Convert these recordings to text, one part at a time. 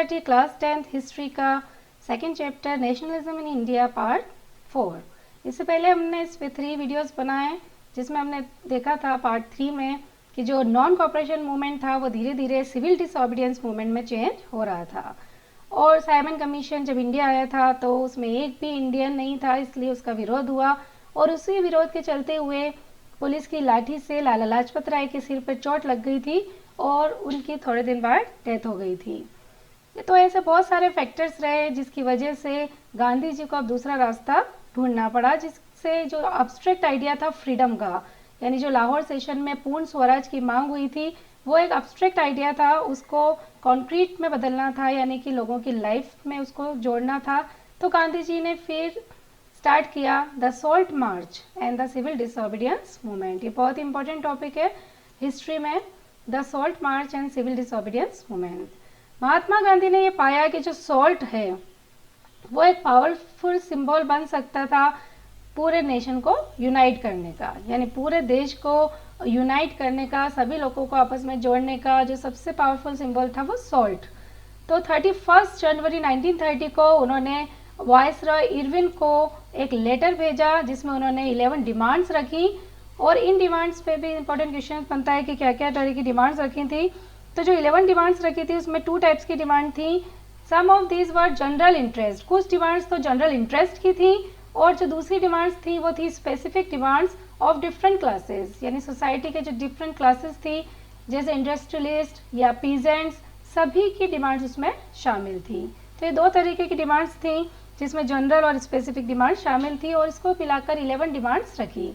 NCERT class 10th history का second chapter nationalism in India part 4। इससे पहले हमने इस पे 3 वीडियोस बनाए जिसमें हमने देखा था पार्ट 3 में कि जो नॉन कॉपरेशन मूवमेंट था वो धीरे धीरे सिविल डिसऑबिडियंस मूवमेंट में चेंज हो रहा था। और साइमन कमीशन जब इंडिया आया था तो उसमें एक भी इंडियन नहीं था, इसलिए उसका विरोध हुआ और उसी विरोध के चलते हुए पुलिस की लाठी से लाला लाजपत राय के सिर पर चोट लग गई थी और उनकी थोड़े दिन बाद डेथ हो गई थी। तो ऐसे बहुत सारे फैक्टर्स रहे जिसकी वजह से गांधी जी को अब दूसरा रास्ता ढूंढना पड़ा, जिससे जो अब्स्ट्रैक्ट आइडिया था फ्रीडम का, यानी जो लाहौर सेशन में पूर्ण स्वराज की मांग हुई थी, वो एक अब्स्ट्रैक्ट आइडिया था, उसको कॉन्क्रीट में बदलना था, यानी कि लोगों की लाइफ में उसको जोड़ना था। तो गांधी जी ने फिर स्टार्ट किया the salt march and the civil disobedience movement. ये बहुत इंपॉर्टेंट टॉपिक है हिस्ट्री में, the salt march and civil disobedience movement. Mahatma Gandhi ने ये पाया कि जो सॉल्ट है वो एक पावरफुल सिंबल बन सकता था पूरे नेशन को यूनाइट करने का, यानी पूरे देश को यूनाइट करने का, सभी लोगों को आपस में जोड़ने का जो सबसे पावरफुल सिंबल था वो सॉल्ट। तो 31 जनवरी 1930 को उन्होंने वायसरॉय इरविन को एक लेटर भेजा जिसमें उन्होंने 11 डिमांड्स रखी और इन डिमांड्स पे भी इंपॉर्टेंट क्वेश्चन बनता है कि क्या क्या तरह की डिमांड्स रखी थी। तो जो 11 डिमांड्स रखी थी उसमें 2 टाइप्स की डिमांड थी। Some of these were general interest, कुछ डिमांड्स तो जनरल इंटरेस्ट की थी और जो दूसरी डिमांड्स थी वो थी specific demands of different classes, यानी सोसाइटी के जो डिफरेंट क्लासेस थी जैसे इंडस्ट्रियलिस्ट या पीजेंट्स, सभी की डिमांड्स उसमें शामिल थी। तो ये 2 तरीके की डिमांड्स थी जिसमें जनरल और स्पेसिफिक डिमांड शामिल थी और इसको मिलाकर 11 डिमांड्स रखी।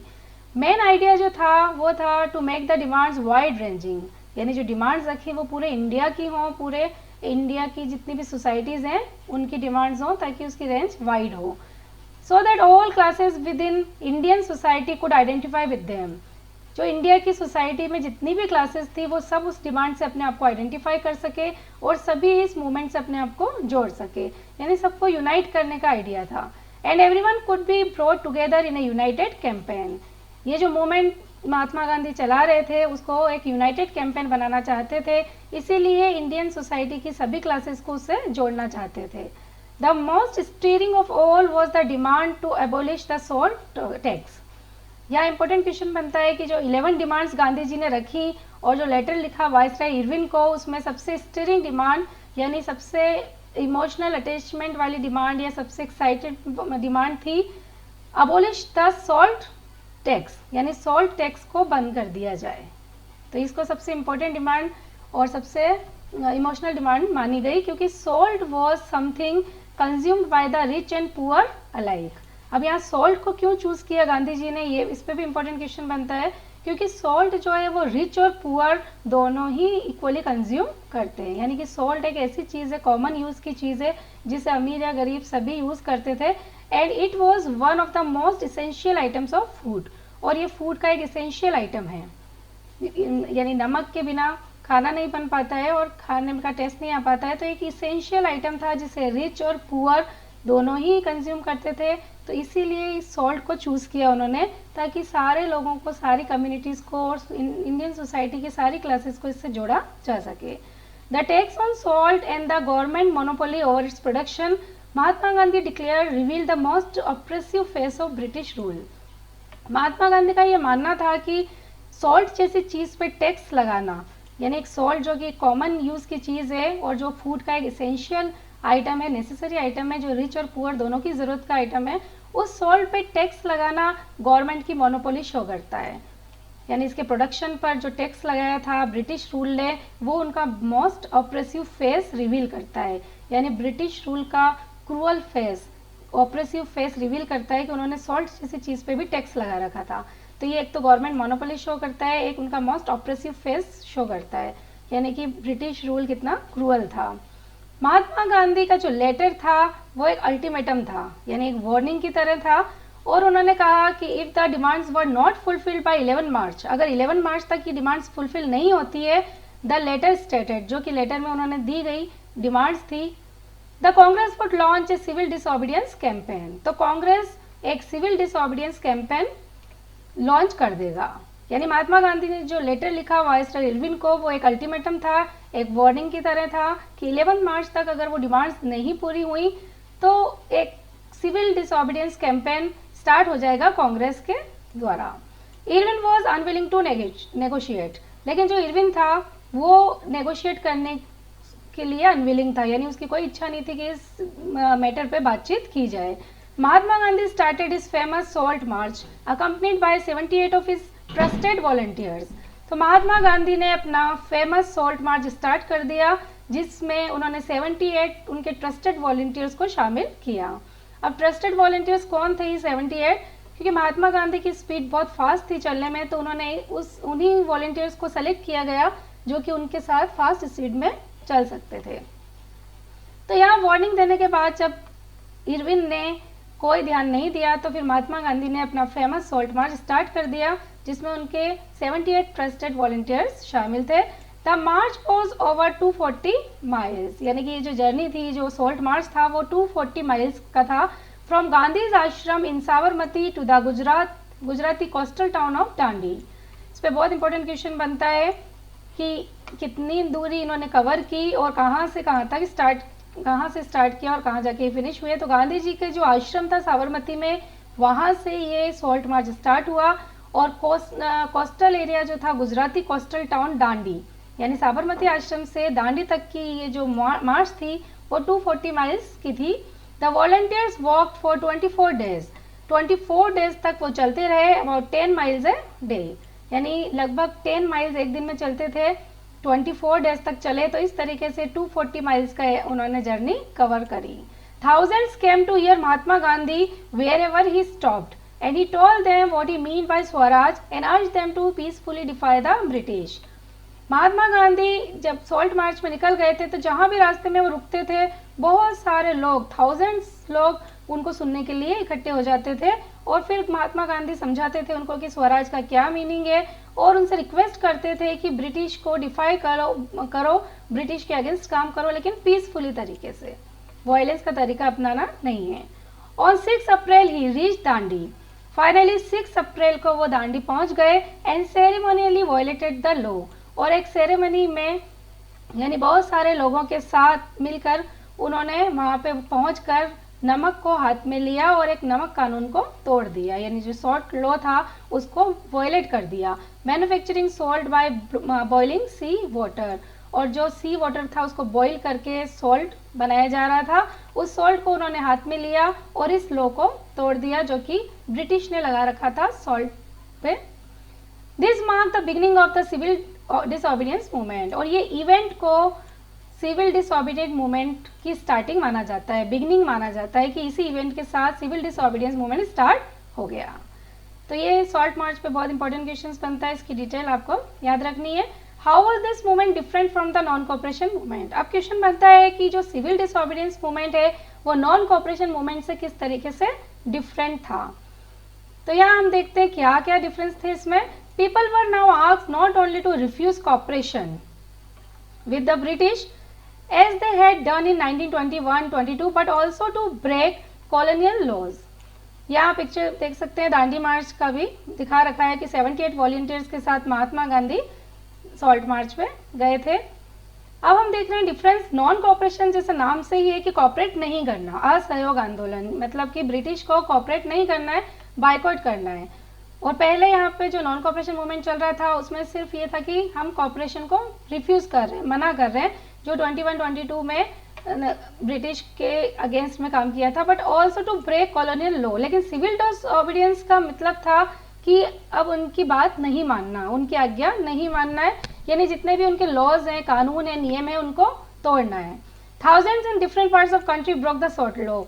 मेन आइडिया जो था वो था to make the demands wide ranging, यानी जो डिमांड्स रखी वो पूरे इंडिया की हों, पूरे इंडिया की जितनी भी सोसाइटीज़ हैं उनकी डिमांड्स हों ताकि उसकी रेंज वाइड हो, so that all classes with in Indian society could identify with them. जो इंडिया की सोसाइटी में जितनी भी क्लासेस थी वो सब उस डिमांड से अपने आप को आइडेंटिफाई कर सके और सभी इस मूवमेंट से अपने आप को जोड़ सके, यानी सबको यूनाइट करने का आइडिया था। And everyone could be brought together in A United campaign. ये जो मूवमेंट महात्मा गांधी चला रहे थे उसको एक यूनाइटेड कैंपेन बनाना चाहते थे, इसीलिए इंडियन सोसाइटी की सभी क्लासेस को उससे जोड़ना चाहते थे। The most steering of all was the demand to abolish the salt tax. यहाँ इंपॉर्टेंट क्वेश्चन बनता है कि जो 11 डिमांड्स गांधी जी ने रखी और जो लेटर लिखा वायसराय इरविन को, उसमें सबसे स्टीयरिंग डिमांड यानी सबसे इमोशनल अटैचमेंट वाली डिमांड या सबसे एक्साइटेड डिमांड थी अबोलिश द सॉल्ट टैक्स, यानी सॉल्ट टैक्स को बंद कर दिया जाए। तो इसको सबसे इम्पोर्टेंट डिमांड और सबसे इमोशनल डिमांड मानी गई क्योंकि salt was something consumed by the rich and poor alike. अब यहाँ सॉल्ट को क्यों चूज किया गांधी जी ने, ये इस पे भी इम्पोर्टेंट क्वेश्चन बनता है क्योंकि सॉल्ट जो है वो रिच और पुअर दोनों ही इक्वली कंज्यूम करते हैं, यानी कि सॉल्ट एक ऐसी चीज़ है, कॉमन यूज़ की चीज़ है जिसे अमीर या गरीब सभी यूज़ करते थे। And it was one of the most essential items of food, और ये फूड का एक इसेंशियल आइटम है, यानी नमक के बिना खाना नहीं बन पाता है और खाने का टेस्ट नहीं आ पाता है। तो एक इसेंशियल आइटम था जिसे रिच और पुअर दोनों ही कंज्यूम करते थे, तो इसीलिए इस सॉल्ट को चूज़ किया उन्होंने ताकि सारे लोगों को, सारी कम्युनिटीज़ को और इंडियन सोसाइटी की सारी क्लासेस को इससे जोड़ा जा सके। The tax on salt and the government monopoly over its production, Mahatma Gandhi declare reveal the most oppressive face of British rule. Mahatma Gandhi का ये मानना था कि सॉल्ट जैसी चीज़ पे टैक्स लगाना, यानी एक सॉल्ट जो कि कॉमन यूज़ की चीज़ है और जो फूड का एक इसेंशियल आइटम है, नेसेसरी आइटम है, जो रिच और पुअर दोनों की ज़रूरत का आइटम है, उस सॉल्ट पे टैक्स लगाना गवर्नमेंट की मोनोपोली शो करता है। यानी इसके प्रोडक्शन पर जो टैक्स लगाया था ब्रिटिश रूल ने, वो उनका मोस्ट ऑप्रेसिव फेस रिवील करता है, यानी ब्रिटिश रूल का cruel face, oppressive face reveal करता है कि उन्होंने सॉल्ट जैसी चीज़ पे भी टैक्स लगा रखा था। तो ये एक तो गवर्नमेंट मोनोपोली शो करता है, एक उनका मोस्ट ऑप्रेसिव फेस शो करता है, यानी कि ब्रिटिश रूल कितना क्रूअल था। महात्मा गांधी का जो लेटर था वो एक अल्टीमेटम था, यानी एक वार्निंग की तरह था, और उन्होंने कहा कि if the demands were not fulfilled by 11 मार्च, अगर 11 मार्च तक की डिमांड्स फुलफिल नहीं होती है, द लेटर स्टेटेड, जो कि लेटर में उन्होंने दी गई डिमांड्स थी, the Congress would launch a civil disobedience campaign. तो कांग्रेस एक सिविल डिसऑबिडियंस कैंपेन लॉन्च कर देगा। यानी महात्मा गांधी ने जो लेटर लिखा वायसराय इरविन को, वो एक अल्टीमेटम था, एक वार्निंग की तरह था कि 11 मार्च तक अगर वो डिमांड्स नहीं पूरी हुई तो एक सिविल डिसओबीडियंस कैंपेन स्टार्ट हो जाएगा कांग्रेस के द्वारा। Irwin was unwilling to negotiate, लेकिन जो इरविन था वो नेगोशिएट करने के लिए अनविलिंग था, यानी उसकी कोई इच्छा नहीं थी कि इस मैटर पे बातचीत की जाए। Mahatma Gandhi started his famous salt march accompanied by 78 of his trusted volunteers. तो महात्मा गांधी ने अपना फेमस सॉल्ट मार्च स्टार्ट कर दिया, जिसमें उन्होंने 78 उनके ट्रस्टेड वॉलंटियर्स को शामिल किया। अब ट्रस्टेड वॉलंटियर्स कौन थे ये 78? क्योंकि महात्मा गांधी की स्पीड बहुत फास्ट थी चलने में, तो उन्होंने उन्हीं वॉलंटियर्स को सेलेक्ट किया गया जो कि उनके साथ फास्ट स्पीड में चल सकते थे। तो यहाँ वार्निंग देने के बाद जब इरविन ने कोई ध्यान नहीं दिया तो फिर महात्मा गांधी ने अपना फेमस सॉल्ट मार्च स्टार्ट कर दिया, जिसमें उनके 78 ट्रस्टेड वॉलंटियर्स शामिल थे। The March was over 240 miles, यानी कि ये जो जर्नी थी, जो सॉल्ट मार्च था, वो 240 माइल्स का था, from Gandhi's ashram in Sabarmati to the Gujarati coastal town of Dandi. इस पर बहुत इंपॉर्टेंट क्वेश्चन बनता है कि कितनी दूरी इन्होंने कवर की और कहाँ से स्टार्ट किया और कहाँ जाके फिनिश हुए। तो गांधी जी के जो आश्रम था साबरमती में, वहाँ से ये सॉल्ट मार्च स्टार्ट हुआ और कोस्टल एरिया जो था गुजराती कोस्टल टाउन दांडी, यानी साबरमती आश्रम से दांडी तक की ये जो मार्च थी वो 240 माइल्स की थी। The volunteers walked for 24 days, 24 days तक वो चलते रहे, अबाउट 10 माइल्स ए डे, यानी लगभग 10 माइल्स एक दिन में चलते थे, 24 डेज तक चले। तो इस तरीके से 240 माइल्स का उन्होंने जर्नी कवर करी। Thousands came to hear Mahatma Gandhi wherever he stopped and he told them what he meant by Swaraj and urged them to peacefully defy the British। Mahatma Gandhi जब सॉल्ट मार्च में निकल गए थे तो जहां भी रास्ते में वो रुकते थे, बहुत सारे लोग, थाउजेंड्स लोग उनको सुनने के लिए इकट्ठे हो जाते थे और फिर महात्मा गांधी समझाते थे उनको कि स्वराज का क्या मीनिंग है और उनसे रिक्वेस्ट करते थे कि ब्रिटिश को डिफाई करो, ब्रिटिश के अगेंस्ट काम करो, लेकिन पीसफुली तरीके से, वायलेंस का तरीका अपनाना नहीं है। On 6 April he reach Dandi, finally 6 अप्रैल को वो दांडी पहुंच गए एंड सेरेमोनियली वायलेटेड द लॉ, और एक सेरेमनी में यानी बहुत सारे लोगों के साथ मिलकर उन्होंने वहां पे पहुंचकर नमक को हाथ में लिया और एक नमक कानून को तोड़ दिया, यानी जो सॉल्ट लॉ था उसको वायलेट कर दिया। Manufacturing salt by boiling sea water, और जो सी वाटर था उसको बॉईल करके सॉल्ट बनाया जा रहा था, उस सॉल्ट को उन्होंने हाथ में लिया और इस लॉ को तोड़ दिया जो कि ब्रिटिश ने लगा रखा था सॉल्ट पे। This mark the beginning of the civil disobedience movement, और ये इवेंट को सिविल डिसओबीडियंट मूवमेंट की स्टार्टिंग माना जाता है, बिगिनिंग माना जाता है कि इसी इवेंट के साथ सिविल डिसओबीडियंस मूवमेंट स्टार्ट हो गया। तो ये सॉल्ट मार्च पे बहुत इंपॉर्टेंट क्वेश्चंस बनता है, इसकी डिटेल आपको याद रखनी है। How was this movement different from the non cooperation movement? अब क्वेश्चन बनता है कि जो सिविल डिसओबीडियंस मूवमेंट है वो नॉन कोऑपरेशन मूवमेंट से किस तरीके से डिफरेंट था। तो यहाँ हम देखते हैं क्या क्या डिफरेंस थे इसमें। People were now asked not only to refuse cooperation with the British as they had done in 1921-22 but also to break colonial laws। यहाँ पिक्चर देख सकते हैं, दांडी मार्च का भी दिखा रखा है कि 78 वॉलंटियर्स के साथ महात्मा गांधी सॉल्ट मार्च पे गए थे। अब हम देख रहे हैं डिफरेंस। नॉन कोऑपरेशन जैसे नाम से ही है कि कोऑपरेट नहीं करना, असहयोग आंदोलन, मतलब कि ब्रिटिश को कोऑपरेट नहीं करना है, बाइकआउट करना है। और पहले यहाँ पे जो नॉन कोऑपरेशन मूवमेंट चल रहा था उसमें सिर्फ ये था कि हम कोऑपरेशन को रिफ्यूज कर रहे हैं, मना कर रहे हैं, जो 21-22 में ब्रिटिश के अगेंस्ट में काम किया था, but also to break colonial law. लेकिन सिविल डिसओबीडियंस का मतलब था कि अब उनकी बात नहीं मानना, उनकी आज्ञा नहीं मानना है, यानी जितने भी उनके लॉज हैं, कानून है, नियम है, उनको तोड़ना है। Thousands in different parts of country broke the salt law.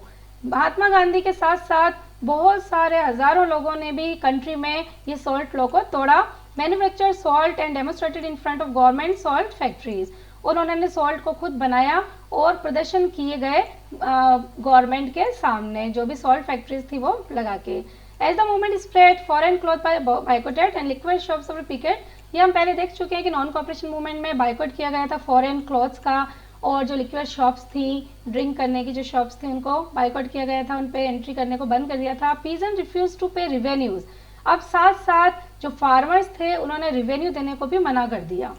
Mahatma Gandhi के साथ साथ बहुत सारे हजारों लोगों ने भी कंट्री में ये सॉल्ट लॉ को तोड़ा। Manufacture salt and demonstrated in front of government salt factories, और उन्होंने सॉल्ट को खुद बनाया और प्रदर्शन किए गए गवर्नमेंट के सामने, जो भी सॉल्ट फैक्ट्रीज थी वो लगा के। As the movement spread foreign cloth boycotted and liquid shops were picket. ये हम पहले देख चुके हैं कि नॉन कोऑपरेशन मूवमेंट में बाइकॉट किया गया था फॉरेन क्लॉथ्स का, और जो लिक्विड शॉप्स थी, ड्रिंक करने की जो शॉप्स थी, उनको बाइकआउट किया गया था, उन पे एंट्री करने को बंद कर दिया था। पीजन रिफ्यूज टू पे रिवेन्यूज। अब साथ साथ जो फार्मर्स थे उन्होंने रिवेन्यू देने को भी मना कर दिया।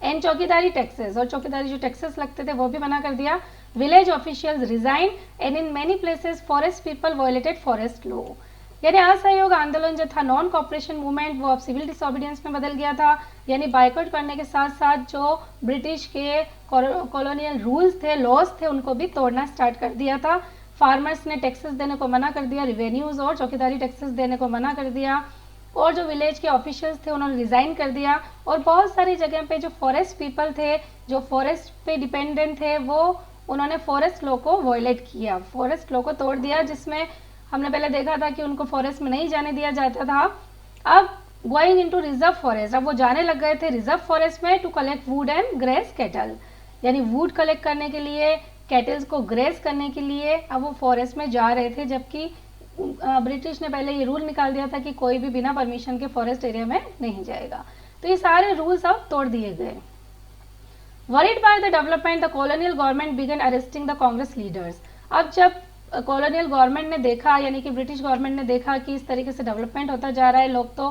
एंड चौकीदारी टैक्सेस, और चौकीदारी जो टैक्सेस लगते थे वो भी मना कर दिया। Village officials resign and in many places forest people violated forest law. यानी असहयोग आंदोलन जो था, नॉन कॉपरेशन मूवमेंट, वो अब सिविल डिसोबीडियंस में बदल गया था। यानी बाइकआउट करने के साथ साथ जो ब्रिटिश के कॉलोनियल रूल्स थे, लॉज थे, उनको भी तोड़ना स्टार्ट कर दिया था। फार्मर्स ने टैक्सेस देने को मना कर दिया, रिवेन्यूज और चौकीदारी टैक्सेस देने को मना कर दिया, और जो विलेज के ऑफिशियल्स थे उन्होंने रिजाइन कर दिया। और बहुत सारी जगह पे जो फॉरेस्ट पीपल थे, जो फॉरेस्ट पे डिपेंडेंट थे, वो उन्होंने फॉरेस्ट लॉ को वायलेट किया, फॉरेस्ट लॉ को तोड़ दिया, जिसमें हमने पहले देखा था कि उनको फॉरेस्ट में नहीं जाने दिया जाता था। अब गोइंग इनटू रिजर्व फॉरेस्ट, अब वो जाने लग गए थे रिजर्व फॉरेस्ट में to collect wood and graze cattle, यानी वुड कलेक्ट करने के लिए, कैटल्स को ग्रेस करने के लिए अब वो फॉरेस्ट में जा रहे थे। जबकि ब्रिटिश ने पहले ये रूल निकाल दिया था कि कोई भी बिना परमिशन के फॉरेस्ट एरिया में नहीं जाएगा। तो ये सारे रूल्स अब तोड़ दिए गए। Worried by the development, the colonial government began arresting the Congress leaders. अब जब कॉलोनियल गवर्नमेंट ने देखा, यानी कि ब्रिटिश गवर्नमेंट ने देखा कि इस तरीके से डेवलपमेंट होता जा रहा है, लोग तो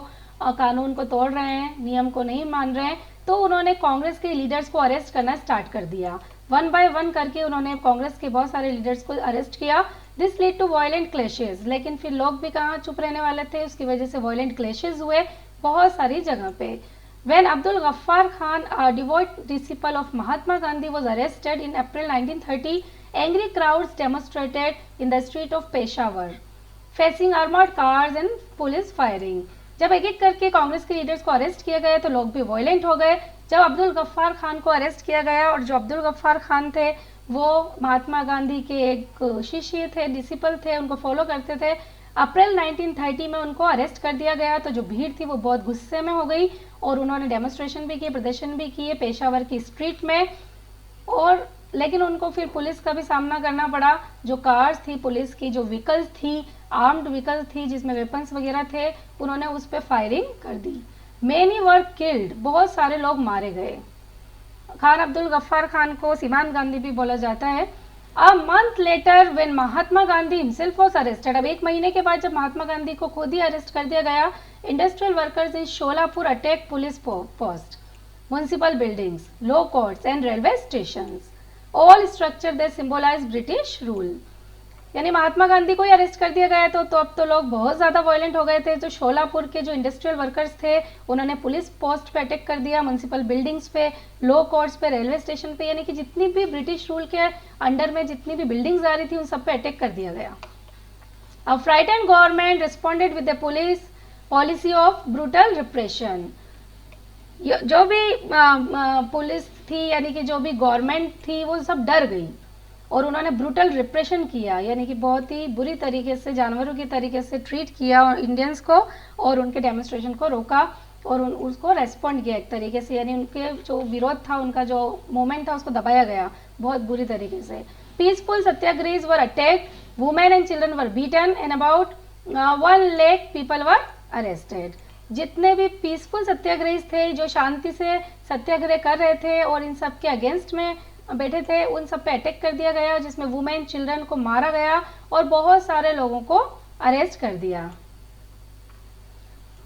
कानून को तोड़ रहे हैं, नियम को नहीं मान रहे हैं, तो उन्होंने कांग्रेस के लीडर्स को अरेस्ट करना स्टार्ट कर दिया। वन बाय वन करके उन्होंने कांग्रेस के बहुत सारे लीडर्स को अरेस्ट किया। This lead to violent clashes, लेकिन फिर लोग भी कहाँ चुप रहने वाले थे, उसकी वजह से वायलेंट क्लैशेस हुए बहुत सारी जगह पे। When Abdul Ghaffar Khan, a devout disciple of Mahatma Gandhi, was arrested in April 1930, angry crowds demonstrated in the street of Peshawar, facing armored cars and police firing. जब एक एक करके कांग्रेस के लीडर्स को अरेस्ट किया गया तो लोग भी वायलेंट हो गए। जब अब्दुल गफ्फार खान को अरेस्ट किया गया, और जो अब्दुल गफ्फार खान थे वो महात्मा गांधी के एक शिष्य थे, डिसिपल थे, उनको फॉलो करते थे। अप्रैल 1930 में उनको अरेस्ट कर दिया गया। तो जो भीड़ थी वो बहुत गुस्से में हो गई और उन्होंने डेमोन्स्ट्रेशन भी किए, प्रदर्शन भी किए पेशावर की स्ट्रीट में। और लेकिन उनको फिर पुलिस का भी सामना करना पड़ा। जो कार्स थी पुलिस की, जो व्हीकल्स थी, आर्म्ड व्हीकल्स थी जिसमें वेपन्स वगैरह थे, उन्होंने उस पर फायरिंग कर दी। मेनी वर किल्ड, बहुत सारे लोग मारे गए। खान अब्दुल गफ्फार खान को सीमान गांधी भी बोला जाता है। A month later when Mahatma Gandhi himself was arrested, अब एक महीने के बाद जब महात्मा गांधी को खुद ही अरेस्ट कर दिया गया, industrial workers in Sholapur attack police post, municipal buildings, law courts and railway stations, all structure that symbolize British rule. यानी महात्मा गांधी को ही अरेस्ट कर दिया गया तो अब तो लोग बहुत ज्यादा वायलेंट हो गए थे। जो शोलापुर के जो इंडस्ट्रियल वर्कर्स थे उन्होंने पुलिस पोस्ट पे अटैक कर दिया, म्युनिसिपल बिल्डिंग्स पे, लॉ कोर्ट्स पे, रेलवे स्टेशन पे, यानी कि जितनी भी ब्रिटिश रूल के अंडर में जितनी भी बिल्डिंग्स आ रही थी उन सब पे अटैक कर दिया गया। अब frightened government responded with the police policy of brutal repression. जो भी पुलिस थी, यानी कि जो भी गवर्नमेंट थी, वो सब डर गई और उन्होंने ब्रूटल रिप्रेशन किया, यानी कि बहुत ही बुरी तरीके से, जानवरों की तरीके से ट्रीट किया इंडियंस को और उनके डेमोन्स्ट्रेशन को रोका और उसको रेस्पॉन्ड किया एक तरीके से। यानी उनके जो विरोध था, उनका जो मूवमेंट था, उसको दबाया गया बहुत बुरी तरीके से। Peaceful satyagrahis were attacked, women and children were beaten and about 1 lakh people were arrested. जितने भी पीसफुल सत्याग्रही थे, जो शांति से सत्याग्रह कर रहे थे और इन सब के अगेंस्ट में बैठे थे, उन सब पे अटैक कर दिया गया, जिसमें वुमेन, चिल्ड्रन को मारा गया और बहुत सारे लोगों को अरेस्ट कर दिया।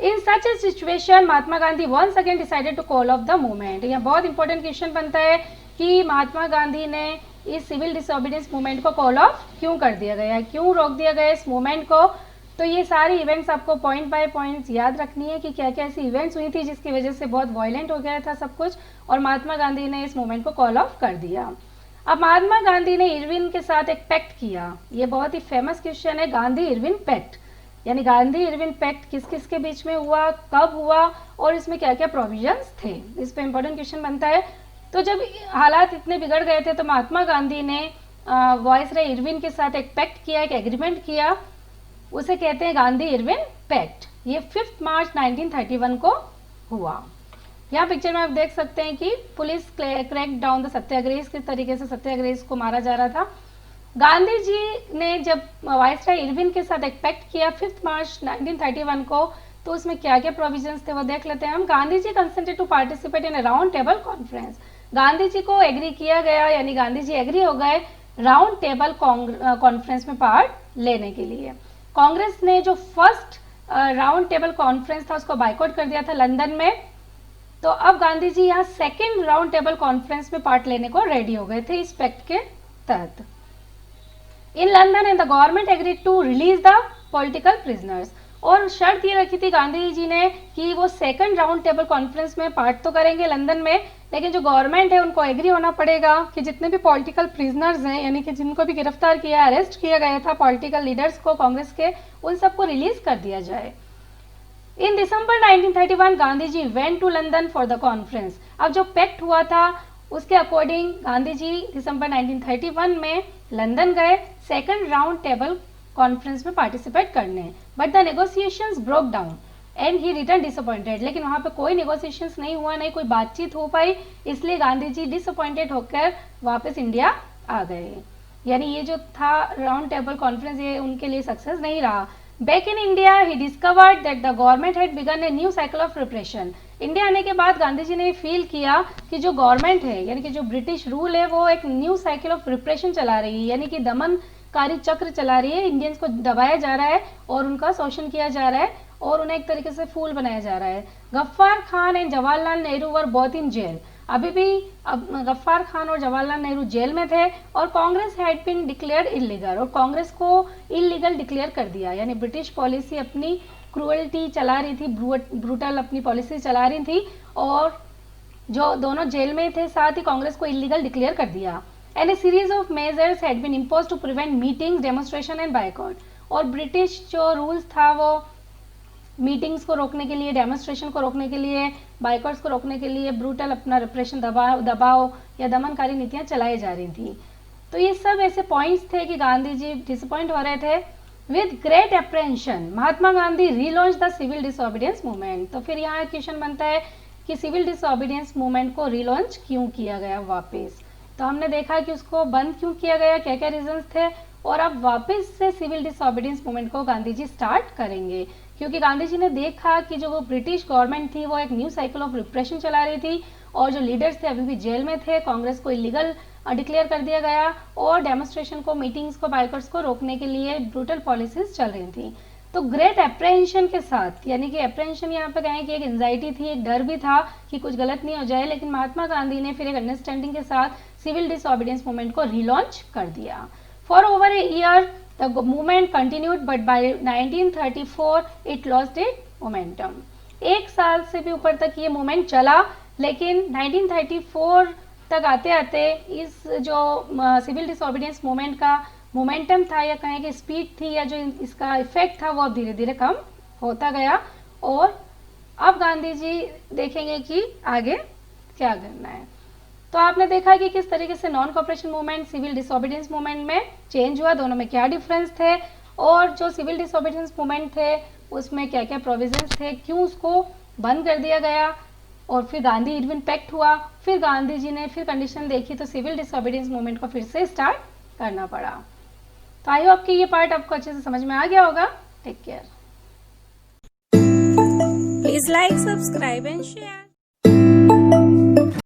In such a situation Mahatma Gandhi once again decided to call off the movement. यह बहुत इंपॉर्टेंट क्वेश्चन बनता है कि महात्मा गांधी ने इस सिविल डिसोबीडियंस मूवमेंट को कॉल ऑफ क्यों कर दिया गया, क्यों रोक दिया गया इस मूवमेंट को। तो ये सारी इवेंट्स आपको पॉइंट बाय पॉइंट याद रखनी है कि क्या क्या ऐसी इवेंट्स हुई थी जिसकी वजह से बहुत वायलेंट हो गया था सब कुछ, और महात्मा गांधी ने इस मूवमेंट को कॉल ऑफ कर दिया। अब महात्मा गांधी ने इरविन के साथ एक पैक्ट किया। ये बहुत ही फेमस क्वेश्चन है, गांधी इरविन पैक्ट। यानी गांधी इरविन पैक्ट किस किस के बीच में हुआ, कब हुआ और इसमें क्या क्या प्रोविजंस थे, इस पे इंपॉर्टेंट क्वेश्चन बनता है। तो जब हालात इतने बिगड़ गए थे तो महात्मा गांधी ने वायसराय इरविन के साथ एक पैक्ट किया, एक एग्रीमेंट किया, उसे कहते हैं गांधी इरविन पैक्ट। ये 5 मार्च 1931 को हुआ। यहाँ पिक्चर में आप देख सकते हैं कि पुलिस क्रैक डाउन द सत्याग्रही, किस तरीके से सत्याग्रही को मारा जा रहा था। गांधी जी ने जब वायसराय इरविन के साथ एक पैक्ट किया 5 मार्च 1931 को, तो उसमें क्या क्या प्रोविजंस थे वो देख लेते हैं हम। Gandhi ji consented to participate in a round table conference. Gandhi ji को एग्री किया गया, यानी गांधी जी एग्री हो गए राउंड टेबल कॉन्फ्रेंस में पार्ट लेने के लिए। कांग्रेस ने जो फर्स्ट राउंड टेबल कॉन्फ्रेंस था उसको बाइकआउट कर दिया था लंदन में। तो अब गांधी जी यहाँ सेकेंड राउंड टेबल कॉन्फ्रेंस में पार्ट लेने को रेडी हो गए थे इस पैक्ट के तहत। In London and the government agreed to release the political prisoners, और शर्त ये रखी थी गांधी जी ने कि वो सेकंड राउंड टेबल कॉन्फ्रेंस में पार्ट तो करेंगे लंदन में, लेकिन जो गवर्नमेंट है उनको एग्री होना पड़ेगा कि जितने भी पॉलिटिकल प्रिजनर्स हैं, यानी कि जिनको भी गिरफ्तार किया, अरेस्ट किया गया था पॉलिटिकल लीडर्स को कांग्रेस के, उन सबको रिलीज कर दिया जाए। In December 1931 Gandhi ji went to London for the conference. अब जो पैक्ट हुआ था उसके अकॉर्डिंग गांधी जी दिसंबर 1931 में लंदन गए सेकंड राउंड टेबल कॉन्फ्रेंस में पार्टिसिपेट करने, but the negotiations broke down and he return disappointed. लेकिन वहां पे कोई नेगोशिएशंस नहीं हुआ, नहीं कोई बातचीत हो पाई, इसलिए गांधी जी डिसअपॉइंटेड होकर वापस इंडिया आ गए। यानी ये जो था राउंड टेबल कॉन्फ्रेंस, ये उनके लिए सक्सेस नहीं रहा। Back in India he discovered that the government had begun a new cycle of repression. India आने के बाद गांधी जी ने फील किया कि जो गवर्नमेंट है, यानी कि जो ब्रिटिश रूल है, वो एक न्यू साइकिल ऑफ रिप्रेशन चला रही है, यानी कि दमनकारी चक्र चला रही है। इंडियंस को दबाया जा रहा है और उनका शोषण किया जा रहा है और उन्हें एक तरीके से फूल बनाया जा रहा है। Gaffar Khan and Jawaharlal Nehru were both in jail. अभी भी गफ्फार खान और जवाहरलाल नेहरू जेल में थे और Congress had been declared illegal, और कांग्रेस को इलीगल डिक्लेयर कर दिया। यानी ब्रिटिश पॉलिसी अपनी क्रूअल्टी चला रही थी, ब्रूटल अपनी पॉलिसी चला रही थी, और जो दोनों जेल में थे साथ ही कांग्रेस को इलीगल डिक्लेयर कर दिया। And a series of measures had been imposed to prevent meetings, demonstration and boycott. और ब्रिटिश जो रूल्स था वो मीटिंग्स को रोकने के लिए, डेमोन्स्ट्रेशन को रोकने के लिए, बाइकॉट्स को रोकने के लिए ब्रूटल अपना रिप्रेशन, दबाव या दमनकारी नीतियां चलाई जा रही थी। तो ये सब ऐसे पॉइंट्स थे कि गांधी जी डिसअपॉइंट हो रहे थे। With great apprehension Mahatma Gandhi relaunch the civil disobedience movement. तो फिर यहाँ क्वेश्चन बनता है कि सिविल डिसओबीडियंस मूवमेंट को रीलॉन्च क्यों किया गया वापस। तो हमने देखा कि उसको बंद क्यों किया गया, क्या क्या रीजंस थे, और अब वापस से सिविल डिसओबीडियंस मूवमेंट को गांधी जी स्टार्ट करेंगे, क्योंकि गांधी जी ने देखा कि जो वो ब्रिटिश गवर्नमेंट थी वो एक न्यू साइकिल ऑफ रिप्रेशन चला रही थी, और जो लीडर्स थे अभी भी जेल में थे, कांग्रेस को इलीगल डिक्लेयर कर दिया गया, और डेमोन्स्ट्रेशन को, मीटिंग्स को, बाइकॉट्स को रोकने के लिए ब्रूटल पॉलिसीज चल रही थी। तो ग्रेट एप्रेंशन के साथ, यानी कि एप्रेंशन यहाँ पे कहें कि एक एंजाइटी थी, एक डर भी था कि कुछ गलत नहीं हो जाए, लेकिन महात्मा गांधी ने फिर एक अंडरस्टैंडिंग के साथ सिविल डिसओबीडियंस मूवमेंट को रीलॉन्च कर दिया। For over a year the movement continued, but by 1934 it lost its momentum। एक साल से भी ऊपर तक ये मूवमेंट चला, लेकिन 1934 तक आते आते इस जो सिविल डिसओबीडियंस मूवमेंट का मोमेंटम था, या कहें कि स्पीड थी, या जो इसका इफेक्ट था, वो अब धीरे धीरे कम होता गया। और अब गांधी जी देखेंगे कि आगे क्या करना है। तो आपने देखा कि किस तरीके से non cooperation movement, civil disobedience movement में चेंज हुआ, दोनों में क्या डिफरेंस थे, और जो सिविल डिसओबीडियंस मूवमेंट थे उसमें क्या क्या प्रोविजंस थे, क्यों उसको बंद कर दिया गया, और फिर गांधी इरविन पैक्ट हुआ, फिर गांधी जी ने फिर कंडीशन देखी तो सिविल डिसओबीडियंस मूवमेंट को फिर से स्टार्ट करना पड़ा। तो आई होप कि ये पार्ट आपको अच्छे से समझ में आ गया होगा। Take care. Please like, subscribe and share.